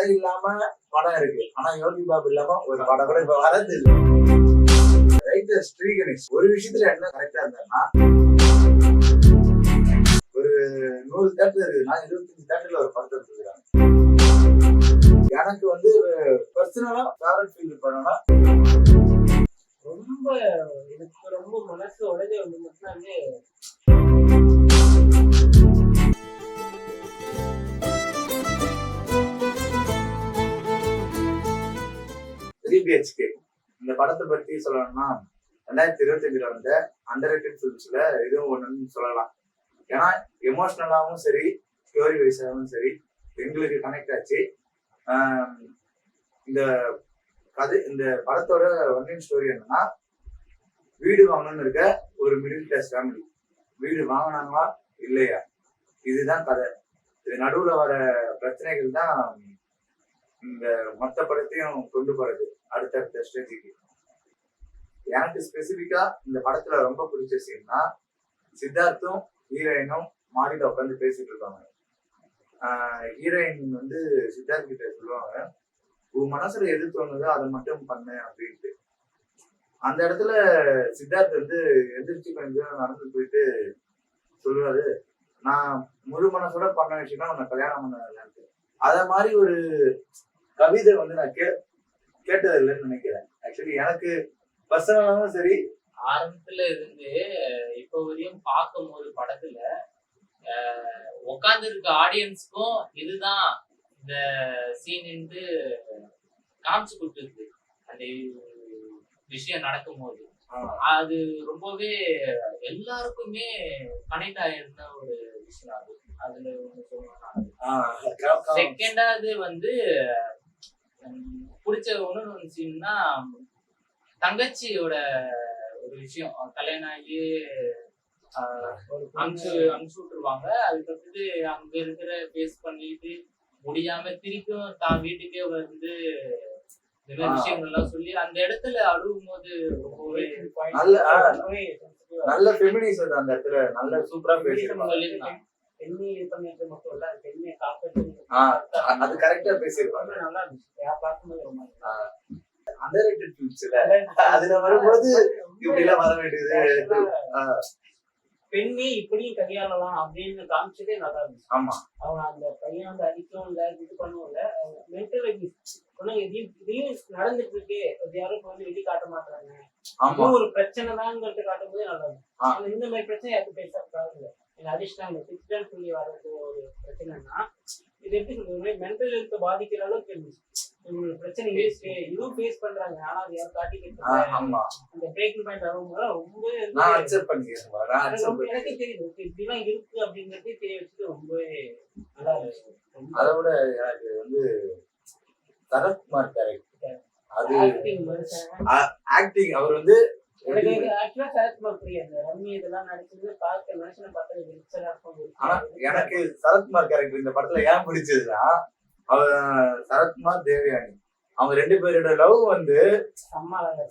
கதை இல்லாம படம் இருக்கு. ஆனா யோகி பாபு இல்லாம ஒரு படம் கூட இப்ப வரது இல்லை. ரைட்டர் ஸ்ரீ கணேஷ் ஒரு விஷயத்துல என்ன கரெக்டா இருந்தாருன்னா, ஒரு 100 தேட்டர் இருக்குன்னா 25 தேட்டர்ல ஒரு படத்தை எடுத்துக்கிறாங்க. எனக்கு வந்து பர்சனலா ஃபேவரட் ஃபீல் பண்ணனா ரொம்ப எனக்கு ரொம்ப மனசு உடனே வந்து மட்டும்தானே BHK இந்த படத்தை பத்தி சொல்லணும்னா 2025 வந்த அண்டர் ரேட்டட் ஃபிலிம்ஸ்ல இதுவும் ஒண்ணுன்னு சொல்லலாம். ஏன்னா எமோஷனலாவும் சரி, ஸ்டோரி வைஸாவும் சரி எங்களுக்கு கனெக்ட் ஆச்சு. இந்த கதை இந்த படத்தோட ஒன்லைன் ஸ்டோரி என்னன்னா, வீடு வாங்கணும்னு இருக்க ஒரு மிடில் கிளாஸ் ஃபேமிலி வீடு வாங்கினாங்களா இல்லையா, இதுதான் கதை. இது நடுவுல வர பிரச்சனைகள் தான் இந்த மொத்த படத்தையும் கொண்டு போறது அடுத்தடுத்த ஸ்டேஜுக்கு. எனக்கு ஸ்பெசிபிக்கா இந்த படத்துல ரொம்ப பிடிச்ச சீன்னா, சித்தார்த்தும் ஹீரோயினும் மாடியில உட்காந்து பேசிட்டு இருக்காங்க. ஹீரோயின் வந்து சித்தார்த் கிட்ட சொல்லுவாங்க, உன் மனசுல எது தோணுதோ அதை மட்டும் பண்ணு அப்படின்ட்டு. அந்த இடத்துல சித்தார்த் வந்து எதிர்த்து கொஞ்சம் நடந்து போயிட்டு சொல்லுவாரு, நான் முழு மனசோட பண்ண விஷயம்னா உன்னை கல்யாணம் பண்ண. அத மாதிரி ஒரு கவிதை வந்து நான் கேட்டது இல்லைன்னு நினைக்கிறேன். ஆக்சுவலி எனக்கு பர்சனலாவும் சரி, ஆரம்பத்துல இருந்து இப்ப வரையும் பார்க்கும் போது படத்துல உட்கார்ந்து இருக்க ஆடியன்ஸ்க்கும் இதுதான் இந்த சீன் காமிச்சு கொடுத்துருக்கு. அந்த விஷயம் நடக்கும் போது அது ரொம்பவே எல்லாருக்குமே கனெக்ட் ஆயிருந்த ஒரு விஷயம். அது அதுல ஒண்ணு சொல்லணும். செகண்டாவது வந்து பிடிச்ச ஒண்ணு சீன்னா, தங்கச்சியோட ஒரு விஷயம். கல்யாணம் ஆகி அனுப்பிச்சு விட்டுருவாங்க. அதுக்கடுத்து அங்க இருக்கிற ஃபேஸ் பண்ணிட்டு முடியாம திருப்பியும் தான் வீட்டுக்கே வந்து இந்த விஷயங்கள்லாம் சொல்லி அந்த இடத்துல அழுவும் போது ரொம்பவே நல்ல ஃபெமினிசம் அந்த இடத்துல நல்ல சூப்பரா பேசியிருப்பாங்க. பெண்ணை பண்ணிட்டு மட்டும் இல்ல, பெண்ணை காப்பாற்று அது கரெக்டா பேசியிருப்பாங்க. நல்லா இருந்துச்சு பார்க்கும்போது. ரொம்ப அண்டர் ரேட்டட் ஃபிலிம்ஸ்ல அதுல வரும்போது இப்படி எல்லாம் வர வேண்டியது. பெண்ணே இப்படியும் கையாளலாம் அப்படின்னு காமிச்சதே நல்லா இருந்துச்சு. ஆமா, அவங்க அந்த பையன் வந்து அடிக்கவும் இல்ல, இது பண்ணவும் இல்ல, மென்டல் இதையும் நடந்துட்டு இருக்கு, யாரும் வந்து வெளியே காட்ட மாட்டாங்க, ஒரு பிரச்சனை தான்ங்கிறது காட்டும் போதே நல்லா இருக்கும். இந்த மாதிரி பிரச்சனை யாருக்கும் பேசக்கூடாது. அடிஷனல் இந்த பிக்சர் சொல்லி வர்றது ஒரு பிரச்சனைனா, இது எப்படி சொல்றது, மென்டல் ஹெல்த் பாதிக்கிற அளவுக்கு இருந்துச்சு. பிரச்சனை இதுவும் ஃபேஸ் பண்றாங்க, ஆனா அது யாரும் காட்டிக்கிட்டு அந்த பிரேக்கிங் பாயிண்ட் வரும்போது ரொம்ப எனக்கே தெரியுது இப்படிலாம் இருக்கு அப்படிங்கறதே தெரிய வச்சுட்டு ரொம்பவே நல்லா இருந்துச்சு. அதை விட எனக்கு வந்து சரத்குமார் கேரக்டர், அது ஆக்டிங் அவர் வந்து எனக்கு ஆக்சுவலா சரத்குமார் பிரியம் ரம்மி இதெல்லாம் நடிச்சது பார்க்க மனுஷனை பார்த்தது. ஆனா எனக்கு சரத்குமார் கேரக்டர் இந்த படத்துல ஏன் பிடிச்சதுன்னா, அவர் சரத்குமார் தேவயானி அவங்க 2 பேரோட லவ் வந்து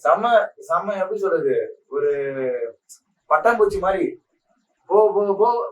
செம்ம எப்படி சொல்றது, ஒரு பட்டாம்பூச்சி மாதிரி போ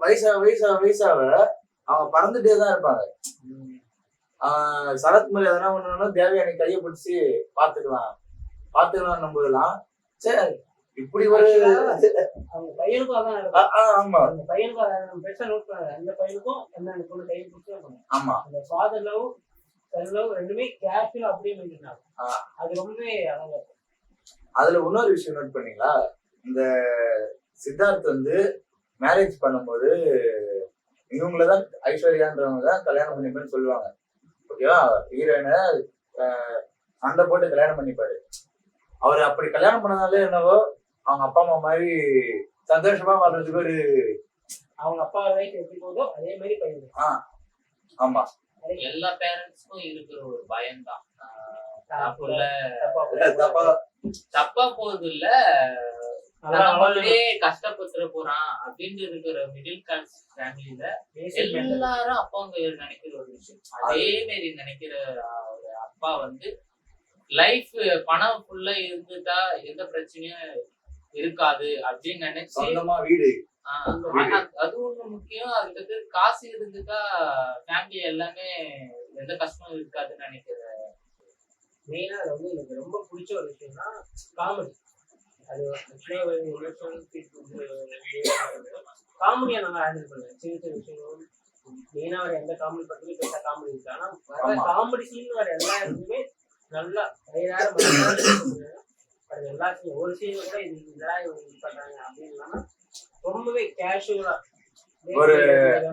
வயசாவ அவங்க பறந்துட்டே தான் இருப்பாங்க. சரத்குமார் எதனா ஒண்ணுன்னா தேவயானி கையை பிடிச்சி பாத்துக்கலாம் போதெல்லாம் சரி இப்படி ஒரு அவங்க பையனுக்கும் அதான். ஆமா, அந்த பையனுக்கும் பெருசா நோட் பண்ணாரு. அந்த பையனுக்கும் என்ன பொண்ணு கையை பிடிச்சி ஆமா, அந்த ஃபாதர் லவ் சன் லவ் ரெண்டுமே கேர்ஃபுல்லா அப்படியே மெயின்டைன். அது ரொம்பவே அழகா இருக்கும். அதுல இன்னொரு விஷயம் நோட் பண்ணீங்களா, இந்த சித்தார்த் வந்து மேரேஜ் பண்ணும்போது இவங்களதான் ஐஸ்வர்யான்றவங்க தான் கல்யாணம் பண்ணிப்பேன்னு சொல்லுவாங்க. ஓகேவா, ஹீரோயினை சண்டை போட்டு கல்யாணம் பண்ணிப்பாரு. அவர் அப்படி கல்யாணம் பண்ணதாலே என்னவோ அவங்க அப்பா அம்மா மாதிரி சந்தோஷமா வாழ்றதுக்கு ஒரு அவங்க அப்பா லைஃப் எப்படி போதோ அதே மாதிரி பையன். ஆமா, எல்லா பேரண்ட்ஸ்க்கும் இருக்கிற ஒரு பயம் தான். தப்பா போறது இல்ல, நம்மளே கஷ்டப்பட்டு போறான் அப்படின்னு இருக்கிற மிடில் கிளாஸ் ஃபேமிலியில எல்லாரும் அப்பாங்க நினைக்கிற ஒரு விஷயம். அதே மாதிரி நினைக்கிற ஒரு அப்பா வந்து லைஃப் பணம் ஃபுல்லா இருந்துட்டா எந்த பிரச்சனையும் இருக்காது அப்படின்னு நினைச்சு சொந்தமா வீடு அது ஒண்ணு முக்கியம். அதுக்கு காசு இருந்துட்டா ஃபேமிலி எல்லாமே எந்த கஷ்டமும் இருக்காதுன்னு நினைக்கிறேன். மெயினா அது வந்து எனக்கு ரொம்ப பிடிச்ச ஒரு விஷயம்னா காமெடி. அது காமெடியா நல்லா ஹேண்டில் பண்ணுவேன். சின்ன சின்ன விஷயங்களும் மெயினா வர எந்த காமெடி படத்துலயும் பெருசா காமெடி இருக்கு. ஆனா வர காமெடி சீன் வர எல்லா இடத்துலயுமே நல்லா வயிறார அது எல்லா சீன் ஒரு சீன் கூட இது இதெல்லாம் இவங்க பண்றாங்க அப்படின்னு இல்லாம ரொம்பவே கேஷுவலா ஒரு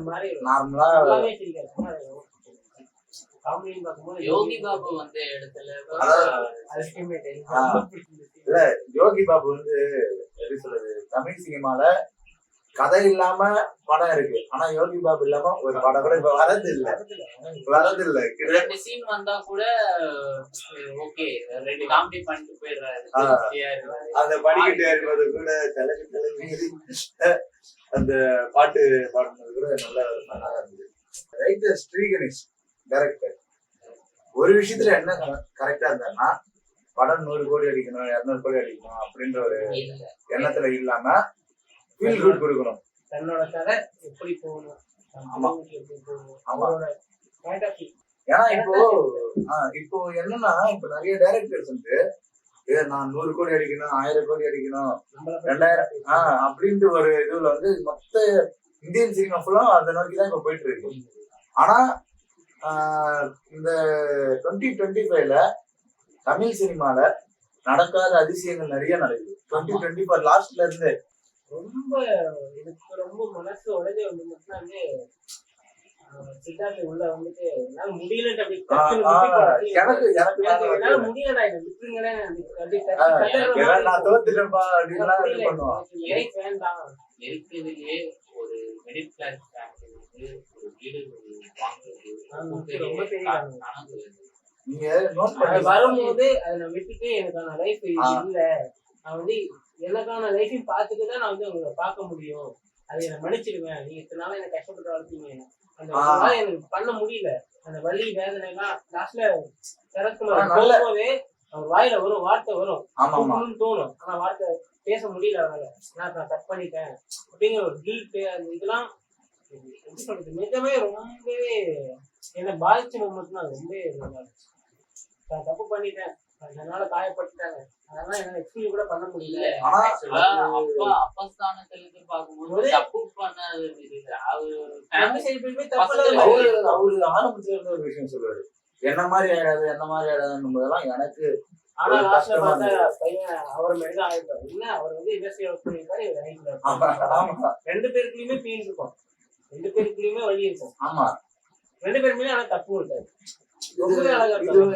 மாதிரி நார்மலா நல்லாவே சிரிக்காது. காமெடின்னு பார்க்கும்போது யோகி பாபு வந்து இடத்துல அல்டிமேட் இல்ல யோகி பாபு வந்து எப்படி சொல்றது, தமிழ் சினிமால கதை இல்லாம படம் இருக்கு, ஆனா யோகி பாபு இல்லாம ஒரு படம் கூட இப்ப வரது இல்ல. ரெண்டு சீன் வந்தா கூட ஓகே, ரெண்டு காமெடி பண்ணிட்டு போயிடுறாரு. அந்த படிக்கிட்டு இருப்பது கூட தலைக்கு அந்த பாட்டு பாடுனது கூட நல்லா இருந்தது. ரைட்டர் ஸ்ரீ கணேஷ் டைரக்டர் ஒரு விஷயத்துல என்ன கரெக்டா இருந்தாருன்னா, படம் 100 கோடி அடிக்கணும் 200 கோடி அடிக்கணும் அப்படின்ற ஒரு எண்ணத்துல இல்லாம ஃபீல் குட் கொடுக்கணும். தன்னோட கதை எப்படி போகணும், ஏன்னா இப்போ என்னன்னா, இப்ப நிறைய டைரக்டர்ஸ் வந்து நான் 100 கோடி அடிக்கணும் 1000 கோடி அடிக்கணும் 2000 அப்படின்ட்டு ஒரு இதுல வந்து மொத்த இந்தியன் சினிமா ஃபுல்லா அதை நோக்கிதான் இப்ப போயிட்டு இருக்கு. ஆனா இந்த 2025ல தமிழ் சினிமால நடக்காத அதிசயங்கள் நிறைய நடக்குது. 2024 லாஸ்ட்ல இருந்து ரொம்ப எனக்கு ரொம்ப மனசு உடனே வந்து வந்து சித்தார்த்த உள்ள வந்துட்டு என்னால முடியலன்னு என்னால முடியலடா இதை விட்டுருங்களேன் நான் தோத்துட்டேன்பா அப்படின்லாம் இது பண்ணுவான். வேண்டாம் இருக்கிறதுலயே ஒரு மிடில் கிளாஸ் ஃபேமிலி ஒரு வீடு வாங்குறது ரொம்ப பெரிய நீங்க நோட் பண்ணி வரும்போது அதை நான் விட்டுட்டு எனக்கான லைஃப் இல்ல, நான் வந்து எனக்கான லைஃபையும் பார்த்துட்டுதான் நான் வந்து உங்களை பார்க்க முடியும், அதை எனக்கு மன்னிச்சிடுவேன், நீங்க இத்தனை நாளா எனக்கு கஷ்டப்பட்டு வளர்த்தீங்க, அந்த எனக்கு பண்ண முடியல, அந்த வலி வேதனை எல்லாம் லாஸ்ட்ல சரத்குமார் போகும்போதே அவர் வாயில வரும் வார்த்தை வரும் தோணும், ஆனா வார்த்தை பேச முடியல, அவரால் நான் தப்பு பண்ணிட்டேன் அப்படிங்கிற ஒரு கில்ட் அந்த இதெல்லாம் எப்படி சொல்றது நிஜமே ரொம்பவே என்னை பாதிச்ச மூமெண்ட் தான். ரொம்பவே நல்லா இருந்துச்சு. நான் தப்பு பண்ணிட்டேன், அதனால காயப்பட்டுட்டாங்க, அதெல்லாம் என்னால எக்ஸ்பிளைன் கூட பண்ண முடியல. அப்பா ஸ்தானத்துல இருந்து பார்க்கும்போது தப்பு பண்ணாது அவரு ஆரம்பத்துல இருந்த ஒரு விஷயம் சொல்லுவாரு, என்ன மாதிரி ஆயிடாதுன்னு போதெல்லாம் எனக்கு. ஆனா லாஸ்ட்ல பார்த்தா பையன் அவர் மேல ஆயிட்டாரு. இல்ல அவர் வந்து இன்வெஸ்டிகேட் பண்ணிருக்காரு, ரெண்டு பேருக்குள்ளயுமே பெயின் இருக்கும், ரெண்டு பேருக்குள்ளயுமே வலி இருக்கும். ஆமா, ரெண்டு பேருமே ஆனா தப்பு இருக்காது.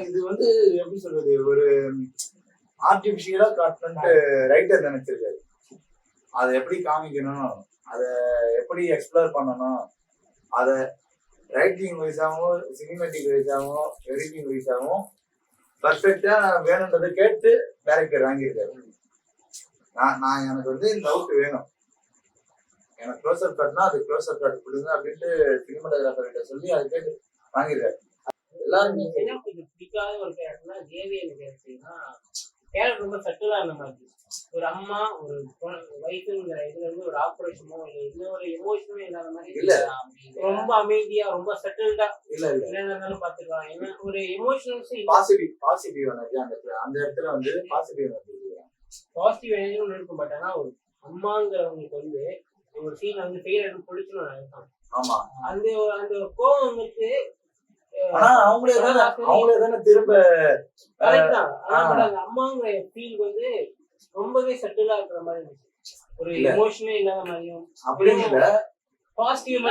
இது வந்து எப்படி சொல்றது, ஒரு ஆர்டிபிஷியலா காட்டணும்ட்டு ரைட்டர் நினைச்சிருக்காரு. அதை எப்படி காமிக்கணும், அதை எப்படி எக்ஸ்ப்ளோர் பண்ணணும், அதை ரைட்டிங் வைஸாகவும் சினிமேட்டிக் வைஸாகவும் எடிட்டிங் வைஸாகவும் பர்ஃபெக்டா வேணுன்றதை கேட்டு டைரக்டர் வாங்கியிருக்காரு. நான் எனக்கு வந்து இந்த அவுட் வேணும், எனக்கு க்ளோஸ்அப் கட்னா அது க்ளோஸ்அப் கட் கொடுங்க அப்படின்ட்டு சினிமாட்டோகிராஃபர் கிட்ட சொல்லி அதை கேட்டு வாங்கியிருக்காரு. எல்லாருமே பிடிக்காத ஒரு கேரக்டர்னா தேவியன் கேரக்டர்னா கேரக்டர் ரொம்ப சட்டிலா இருந்த மாதிரி. ஒரு அம்மா ஒரு வயிற்றுங்கிற இதுல இருந்து ஒரு ஆப்ரேஷனோ இல்லை எந்த ஒரு எமோஷனும் இல்லாத மாதிரி இல்ல, ரொம்ப அமைதியா ரொம்ப செட்டில்டா இல்ல என்ன இருந்தாலும் பாத்துக்கலாம். ஏன்னா ஒரு எமோஷனல்ஸ் பாசிட்டிவ் அந்த இடத்துல வந்து பாசிட்டிவ் எனர்ஜியும் இருக்கும். பட் ஆனா ஒரு அம்மாங்கிறவங்களுக்கு வந்து ஒரு சீன் வந்து ஃபெயில் பொழிச்சுன்னு நினைப்பாங்க. ஆமா, அந்த அந்த கோவம் வந்துட்டு ஆனா அவங்களே தானே திரும்ப கரெக்ட் தான். ஆனா அம்மாங்கிற ஃபீல் வந்து ரொம்பவே செட்டிலா இருக்கிற மாதிரி இருந்துச்சு. ஒரு எமோஷனே இல்லாத மாதிரியும் அப்படின்னு இல்ல, பாசிட்டிவ்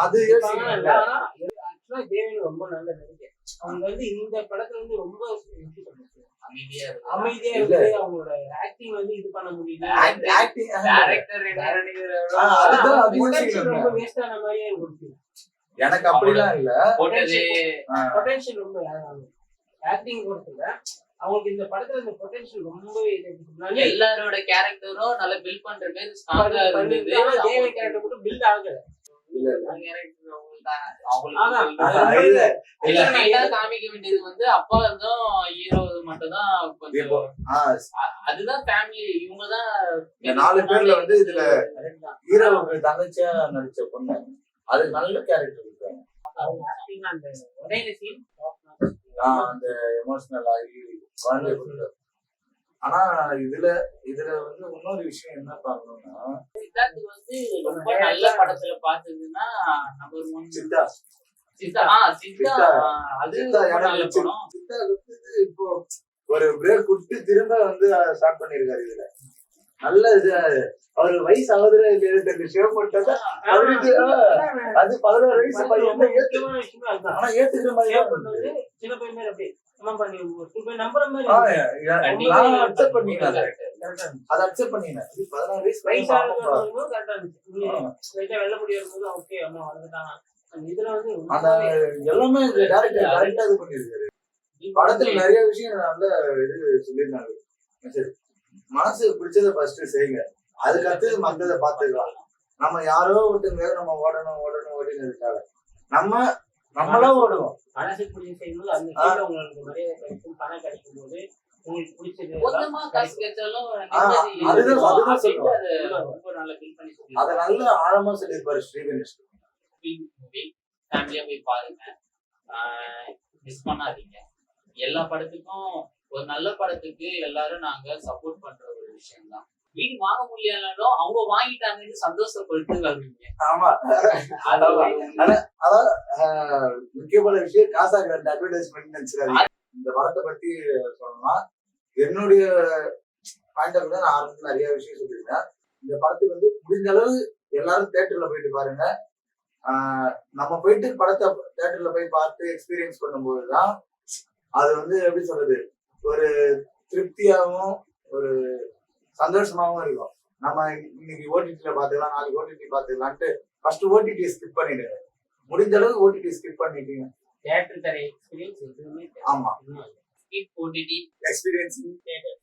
அது ஆக்சுவலா தேவன் ரொம்ப நல்ல நடிகை. அவங்க வந்து இந்த படத்துல வந்து ரொம்ப அமைதியா இருக்கு. அவங்களோட ஆக்டிங் வந்து இது பண்ண முடியல, ரொம்ப வேஸ்ட் ஆன மாதிரியே இருக்கு. எனக்கு அப்படிலாம் இல்ல, பொட்டன்ஷியல் ரொம்ப ஆக்டிங் பொறுத்தல அவங்களுக்கு இந்த படத்துல இந்த பொட்டன்ஷியல் ரொம்பவே எல்லாரோட கேரக்டரும் நல்லா பில்ட் பண்ற மாதிரி ஸ்ட்ராங்கா இருந்தது. தேவன் கேரக்டர் மட்டும் பில்ட் ஆகல. இல்ல. character அவங்களுக்கு அதான். அவங்களுக்கு இல்ல இல்ல மெயினா காமிக்க வேண்டியது வந்து அப்பா இருந்தும் ஹீரோ மட்டும் தான் இப்போ கொஞ்சம் ஆஹ் அதுதான் ஃபேமிலி இவங்கதான் இந்த 4 பேர்ல வந்து இதுல correct தான். ஹீரோவுக்கு தங்கச்சியா நடிச்ச பொண்ணு அது நல்ல கேரக்டர் இருக்காங்க. அவங்க acting அந்த உடையில scene அந்த எமோஷனல் ஆகி குழந்தை கொடுத்தாரு. ஆனா இதுல வந்து இன்னொரு விஷயம் என்ன பண்ணணும்னா சித்தார்த் வந்து ரொம்ப நல்ல படத்துல பார்த்ததுன்னா நம்பர் 1 சித்தா சித்தா சித்தா சித்தா. அது சித்தா ரொம்ப நல்ல எனக்கு படம். சித்தா வந்து இப்போ ஒரு பிரேக் கொடுத்து திரும்ப வந்து ஸ்டார்ட் பண்ணிருக்காரு இதுல. நல்ல இது அவரு வயசு ஆகுதுல இல்ல ஷேவ் பண்ணிட்டா அவருக்கு அது 16 வயசு பையன் முக்கியமான விஷயமே அதுதான். ஆனா ஏத்துக்கிற மாதிரி Shave தான் பண்றது இருந்தது. சின்ன பையன் மாதிரி அப்படியே சும்மா பண்ணி ஒரு போய் நம்புற மாதிரி ஆ, இருக்கு. நான் அக்செப்ட் பண்ணினேன் அதை. correct ஆ இருந்துச்சு. அதை அக்செப்ட் பண்ணினேன். இது 16 வயசு பையன் வயசாக பாப்பா. வரும்போது கரெக்டா இருந்துச்சு. லைட்டா வெள்ள முடி இருக்கும்போது ஓகே அம்மா வந்துட்டாங்க. இதுல வந்து அந்த எல்லாமே டேரக்டர் கரெக்டா இது பண்ணிருக்காரு. படத்துல நிறைய விஷயம் நல்ல இது சொல்லியிருந்தாங்க. சரி, மனசுக்கு பிடிச்சதை ஃபர்ஸ்ட் செய்யுங்க, அதுக்கு அடுத்தது மத்ததை பாத்துக்கலாம். நம்ம யாரோ ஒருத்தங்க நம்ம ஓடணும் இருக்காங்க, நம்மளா ஓடுவோம். மனசுக்கு பிடிச்ச செய்யும்போது அந்த கீழே உங்களுக்கு மரியாதை கிடைக்கும், பணம் கிடைக்கும் போது உங்களுக்கு பிடிச்சது கொஞ்சமா காசு கிடைச்சாலும் அதுதான் சொல்றோம். அது ரொம்ப நல்லா ஃபீல் பண்ணி அதை நல்ல ஆழமா சொல்லியிருப்பாரு ஸ்ரீகணேஷ். மூவி ஃபேமிலியா போய் பாருங்க, மிஸ் பண்ணாதீங்க. எல்லா படத்துக்கும் ஒரு நல்ல படத்துக்கு எல்லாரும் நாங்க சப்போர்ட் பண்ற ஒரு விஷயம் தான். வீடு வாங்க முடியலனாலும் அவங்க வாங்கிட்டாங்கன்னு சந்தோஷப்பட்டு வருவீங்க. ஆமா, அதான் முக்கியமான விஷயம். காசாக்கு ரெண்டு அட்வர்டைஸ்மெண்ட் நினைச்சிருக்காரு. இந்த படத்தை பத்தி சொல்லணும்னா என்னுடைய பாயிண்ட் ஆஃப் நான் ஆரம்பத்துல நிறைய விஷயம் சொல்லியிருக்கேன். இந்த படத்துக்கு வந்து முடிஞ்ச அளவு எல்லாரும் தியேட்டர்ல போயிட்டு பாருங்க. நம்ம போயிட்டு படத்தை தியேட்டர்ல போய் பார்த்து எக்ஸ்பீரியன்ஸ் பண்ணும்போதுதான் அது வந்து எப்படி சொல்றது, ஒரு திருப்தியாகவும் ஒரு சந்தோஷமாவும் இருக்கும். நம்ம இன்னைக்கு ஓடிடில பாத்துக்கலாம், நாளைக்கு ஓடிடி பாத்துக்கலான்ட்டு ஃபர்ஸ்ட் ஓடிடி ஸ்கிப் பண்ணிடுங்க. முடிஞ்ச அளவுக்கு ஓடிடி ஸ்கிப் பண்ணிட்டீங்க. தியேட்டர் தர எக்ஸ்பீரியன்ஸ் எதுவுமே ஆமா, ஓடிடி எக்ஸ்பீரியன்ஸ்